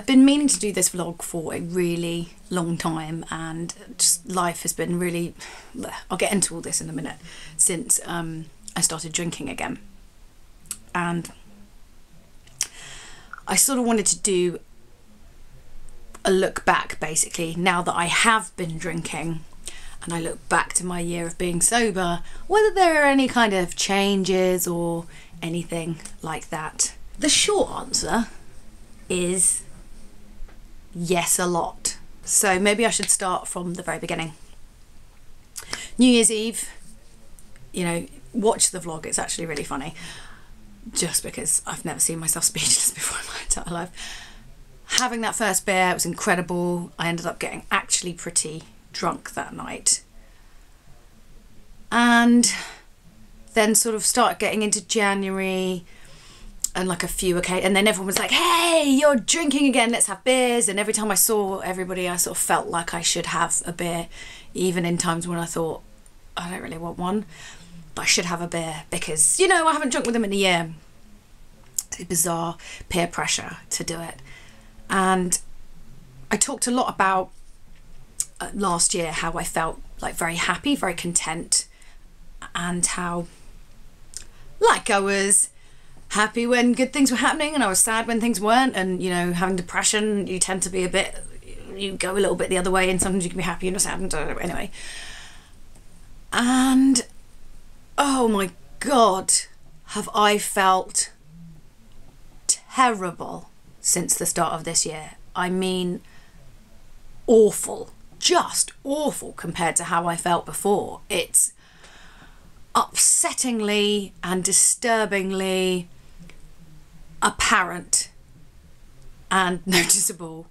I've been meaning to do this vlog for a really long time, and just life has been really, I'll get into all this in a minute, since I started drinking again. And I sort of wanted to do a look back, basically, now that I have been drinking, and I look back to my year of being sober, whether there are any kind of changes or anything like that. The short answer is yes, a lot. So maybe I should start from the very beginning. New Year's Eve, you know, watch the vlog, it's actually really funny, just because I've never seen myself speechless before in my entire life. Having that first beer, it was incredible. I ended up getting actually pretty drunk that night. And then sort of start getting into January, and like a few occasions, and then everyone was like, hey, you're drinking again, let's have beers. And every time I saw everybody, I sort of felt like I should have a beer, even in times when I thought, I don't really want one, but I should have a beer because, you know, I haven't drunk with them in a year. It's bizarre peer pressure to do it. And I talked a lot about last year how I felt like very happy, very content, and how like I was happy when good things were happening and I was sad when things weren't. And, you know, having depression, you tend to be a bit, you go a little bit the other way, and sometimes you can be happy and sad, and anyway. And oh my God, have I felt terrible since the start of this year. I mean, awful, just awful compared to how I felt before. It's upsettingly and disturbingly apparent and noticeable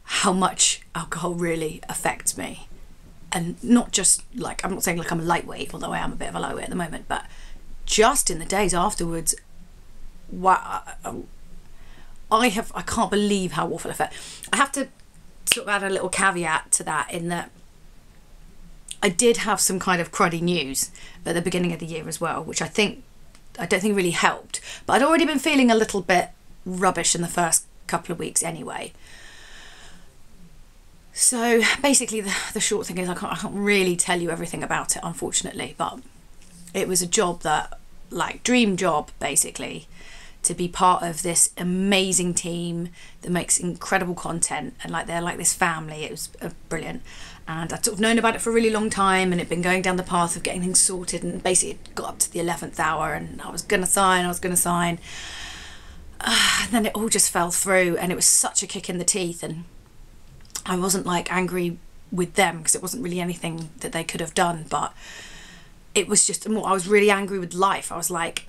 how much alcohol really affects me. And not just like, I'm not saying like I'm a lightweight, although I am a bit of a lightweight at the moment, but just in the days afterwards, wow, I can't believe how awful I felt. I have to sort of add a little caveat to that, in that I did have some kind of cruddy news at the beginning of the year as well, which I don't think really helped. But I'd already been feeling a little bit rubbish in the first couple of weeks anyway. So basically the short thing is I can't really tell you everything about it, unfortunately, but it was a job that, like, dream job basically, to be part of this amazing team that makes incredible content, and like they're like this family. It was brilliant, and I'd sort of known about it for a really long time, and it'd been going down the path of getting things sorted, and basically it got up to the 11th hour and I was gonna sign, and then it all just fell through, and it was such a kick in the teeth. And I wasn't like angry with them because it wasn't really anything that they could have done, but it was just more, I was really angry with life. I was like,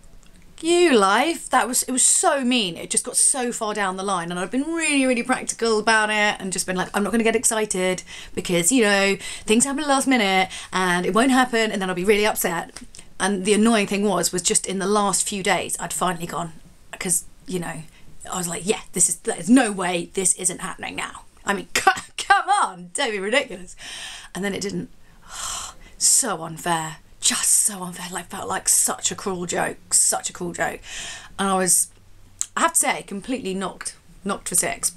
you life, it was so mean. It just got so far down the line, and I've been really, really practical about it, and just been like, I'm not going to get excited because, you know, things happen at the last minute and it won't happen, and then I'll be really upset. And the annoying thing was just in the last few days I'd finally gone, because, you know, I was like, yeah, there's no way this isn't happening now. I mean, come on, don't be ridiculous. And then it didn't. So unfair. Just so unfair. Like, felt like such a cruel joke. And I have to say, completely knocked for six.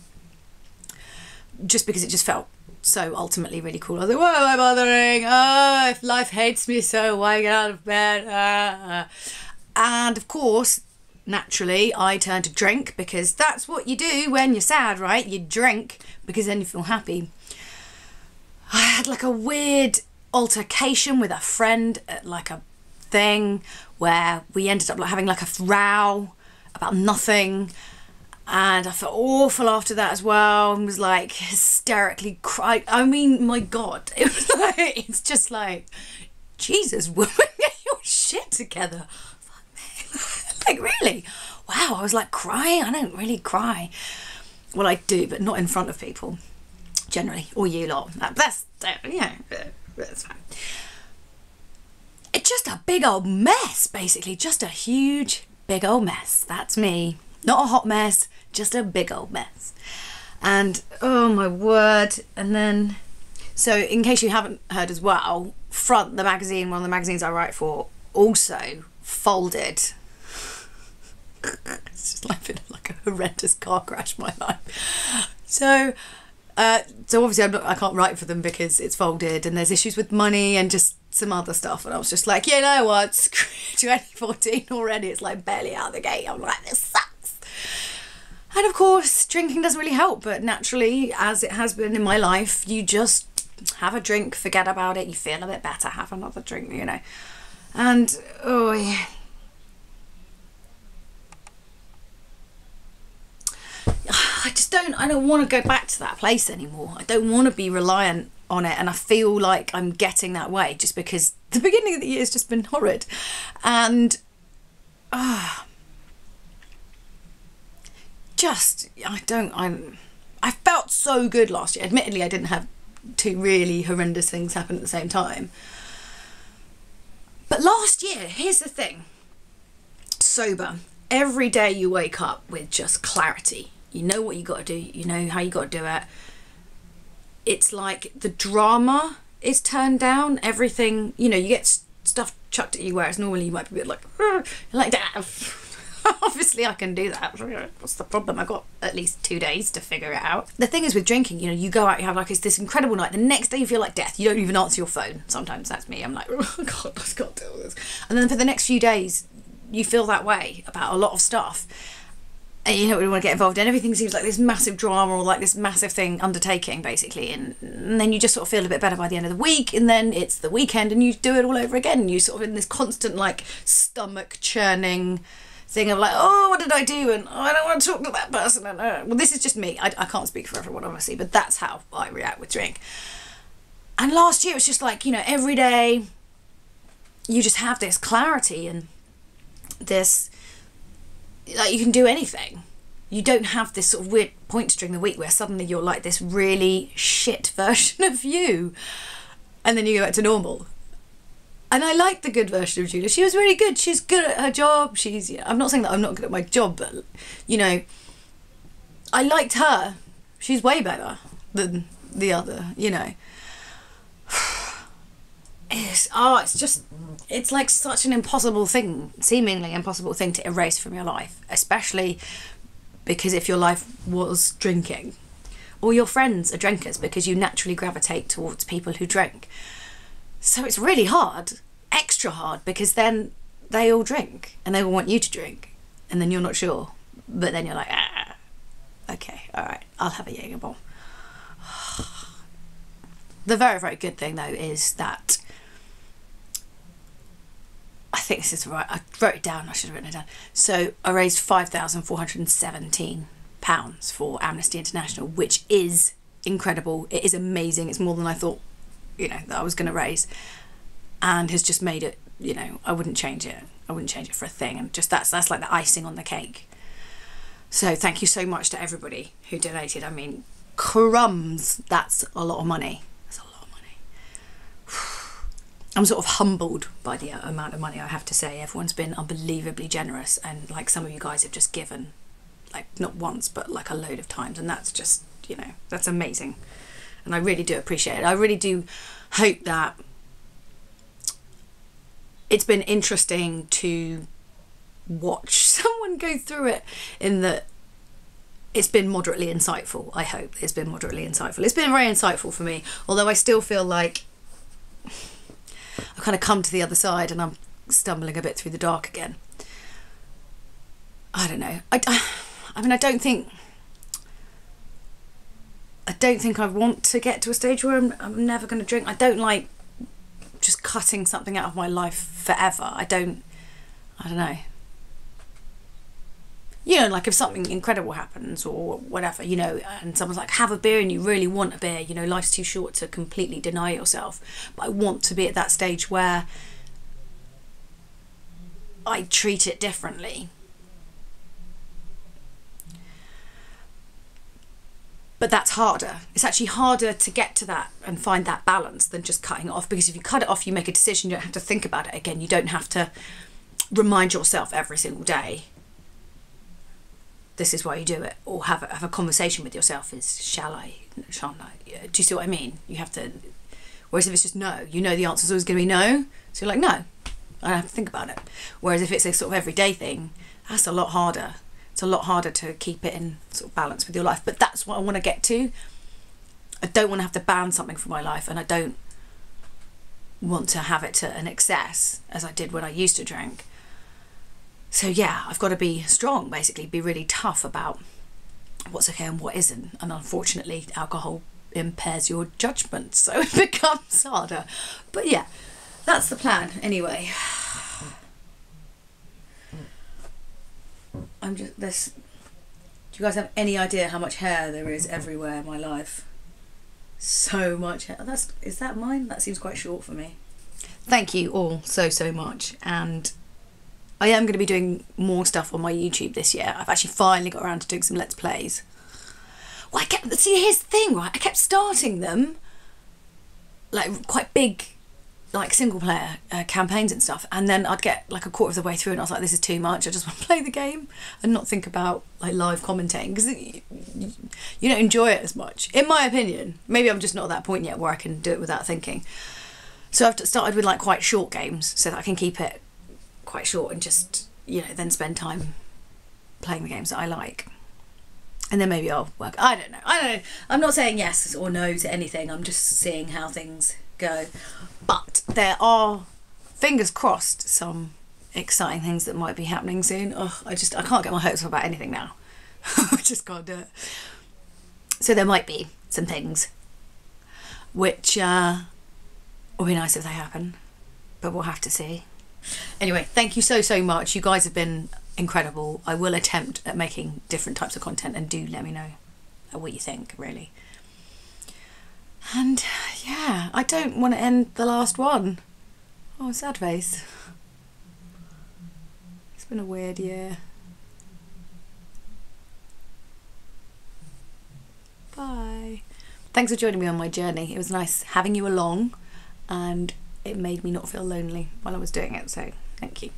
Just because it just felt so ultimately really cool. I was like, why am I bothering? Oh, if life hates me so, why get out of bed? And of course, naturally, I turned to drink, because that's what you do when you're sad, right? You drink because then you feel happy. I had like a weird altercation with a friend at like a thing where we ended up like having like a row about nothing, and I felt awful after that as well, and was like hysterically cried. I mean, my God, it was like, it's just like, Jesus, woman, get your shit together. Fuck me. Like, really? Wow, I was like crying. I don't really cry. Well, I do, but not in front of people generally, or you lot. That's, yeah, that's fine. It's just a big old mess, basically. Just a huge, big old mess. That's me. Not a hot mess, just a big old mess. And oh my word. And then, so in case you haven't heard as well, Front, the magazine, one of the magazines I write for, also folded. It's just like been like a horrendous car crash in my life. So obviously I can't write for them because it's folded and there's issues with money and just some other stuff. And I was just like, you know what, screw 2014 already. It's like barely out of the gate. I'm like, this sucks. And of course, drinking doesn't really help. But naturally, as it has been in my life, you just have a drink, forget about it. You feel a bit better, have another drink, you know. And, oh yeah. I don't want to go back to that place anymore. I don't want to be reliant on it, and I feel like I'm getting that way just because the beginning of the year has just been horrid. And I felt so good last year. Admittedly, I didn't have two really horrendous things happen at the same time. But last year, here's the thing. Sober. Every day you wake up with just clarity. You know what you got to do. You know how you got to do it. It's like the drama is turned down. Everything, you know, you get stuff chucked at you, whereas normally you might be a bit like that. Obviously I can do that. What's the problem? I've got at least 2 days to figure it out. The thing is with drinking, you know, you go out, you have like this incredible night. The next day you feel like death. You don't even answer your phone. Sometimes that's me. I'm like, oh God, I've got to deal with this. And then for the next few days, you feel that way about a lot of stuff. And you don't really want to get involved in. Everything seems like this massive drama or like this massive thing undertaking, basically. And then you just sort of feel a bit better by the end of the week. And then it's the weekend and you do it all over again. And you sort of in this constant like stomach churning thing of like, oh, what did I do? And oh, I don't want to talk to that person. And well, this is just me. I can't speak for everyone, obviously. But that's how I react with drink. And last year it was just like, you know, every day you just have this clarity and this... like you can do anything. You don't have this sort of weird points during the week where suddenly you're like this really shit version of you and then you go back to normal. And I liked the good version of Julia. She was really good. She's good at her job. She's, you know, I'm not saying that I'm not good at my job, but you know, I liked her. She's way better than the other, you know. It's like such an impossible thing, seemingly impossible thing to erase from your life, especially because if your life was drinking, or your friends are drinkers because you naturally gravitate towards people who drink. So it's really hard, extra hard, because then they all drink and they all want you to drink and then you're not sure, but then you're like, okay, all right, I'll have a Jaeger bomb. The very, very good thing though is that I think this is right. I wrote it down. I should have written it down. So I raised £5,417 for Amnesty International, which is incredible. It is amazing. It's more than I thought, you know, that I was going to raise, and has just made it. You know, I wouldn't change it. I wouldn't change it for a thing. And just that's like the icing on the cake. So thank you so much to everybody who donated. I mean, crumbs. That's a lot of money. I'm sort of humbled by the amount of money, I have to say. Everyone's been unbelievably generous, and like some of you guys have just given, like not once, but like a load of times, and that's just, you know, that's amazing. And I really do appreciate it. I really do hope that it's been interesting to watch someone go through it, in that it's been moderately insightful. I hope it's been moderately insightful. It's been very insightful for me, although I still feel like I've kind of come to the other side and I'm stumbling a bit through the dark again. I don't know. I mean, I don't think I want to get to a stage where I'm never going to drink. I don't like just cutting something out of my life forever. I don't know. You know, like if something incredible happens or whatever, you know, and someone's like, have a beer, and you really want a beer, you know, life's too short to completely deny yourself. But I want to be at that stage where I treat it differently. But that's harder. It's actually harder to get to that and find that balance than just cutting it off, because if you cut it off, you make a decision, you don't have to think about it again. You don't have to remind yourself every single day, this is why you do it, or have a conversation with yourself, is shan't I? Do you see what I mean? You have to, whereas if it's just no, you know the answer's always going to be no, so you're like, no, I don't have to think about it. Whereas if it's a sort of everyday thing, that's a lot harder, It's a lot harder to keep it in sort of balance with your life. But that's what I want to get to. I don't want to have to ban something from my life, and I don't want to have it to an excess as I did when I used to drink. So yeah, I've got to be strong, basically, be really tough about what's okay and what isn't. And unfortunately, alcohol impairs your judgment, so it becomes harder. But yeah, that's the plan anyway. I'm just this. Do you guys have any idea how much hair there is everywhere in my life? So much hair. Is that mine? That seems quite short for me. Thank you all so much, and I am going to be doing more stuff on my YouTube this year. I've actually finally got around to doing some Let's Plays. Well, here's the thing, right? I kept starting them, like quite big, like single player campaigns and stuff, and then I'd get like a quarter of the way through and I was like, this is too much, I just want to play the game and not think about like live commentating, because you don't enjoy it as much, in my opinion. Maybe I'm just not at that point yet where I can do it without thinking. So I've started with like quite short games so that I can keep it quite short and just, you know, then spend time playing the games that I like. And then maybe I'll work. I don't know. I'm not saying yes or no to anything. I'm just seeing how things go. But there are, fingers crossed, some exciting things that might be happening soon. Oh, I can't get my hopes up about anything now. I just can't do it. So there might be some things which will be nice if they happen, but we'll have to see. Anyway, thank you so much. You guys have been incredible. I will attempt at making different types of content, and do let me know what you think, really. And yeah, I don't want to end the last one. Oh, sad face. It's been a weird year. Bye. Thanks for joining me on my journey. It was nice having you along, and it made me not feel lonely while I was doing it, so thank you.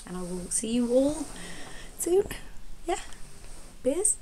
And I will see you all soon. Yeah, beers.